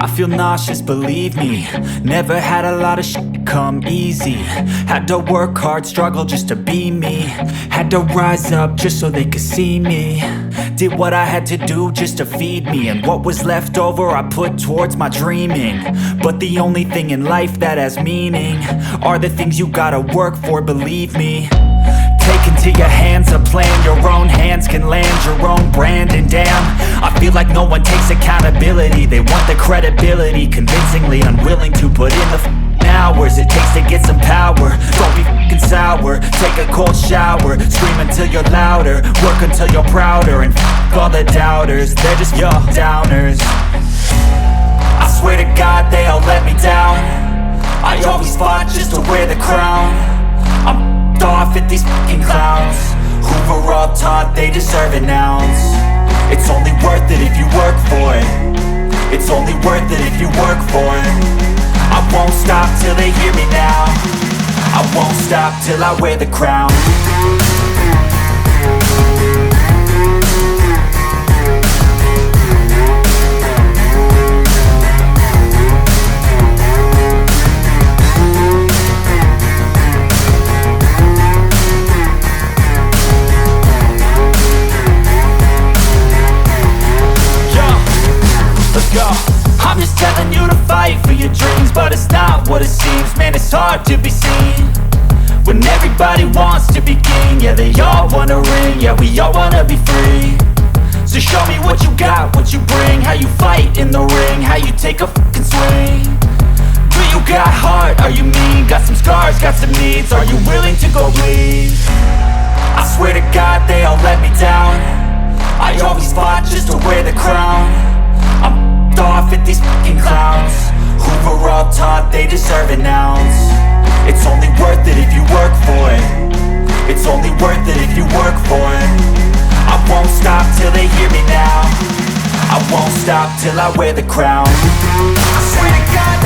I feel nauseous, believe me. Never had a lot of shit come easy. Had to work hard, struggle just to be me. Had to rise up just so they could see me. Did what I had to do just to feed me. And what was left over I put towards my dreaming. But the only thing in life that has meaning are the things you gotta work for, believe me. Take into your hands a plan, your own hands can land your own brand. And damn, I feel like no one takes accountability. They want the credibility, convincingly unwilling to put in the hours it takes to get some power. Don't be f***ing sour, take a cold shower. Scream until you're louder, work until you're prouder. And f*** all the doubters, they're just your downers. I swear to God they all let me down. I always fought just to wear the crown. I'm off at these fucking clowns who were all taught they deserve an ounce. It's only worth it if you work for it. It's only worth it if you work for it. I won't stop till they hear me now. I won't stop till I wear the crown. I'm just telling you to fight for your dreams, but it's not what it seems. Man, it's hard to be seen when everybody wants to be king. Yeah, they all wanna ring, yeah, we all wanna be free. So show me what you got, what you bring, how you fight in the ring, how you take a fucking swing. Do you got heart, are you mean? Got some scars, got some needs, are you willing to go bleed? I swear to God they all let me down. I always fought just to wear the crown. I'm off at these fucking clowns who were all taught they deserve an ounce. It's only worth it if you work for it. It's only worth it if you work for it. I won't stop till they hear me now. I won't stop till I wear the crown. I swear to God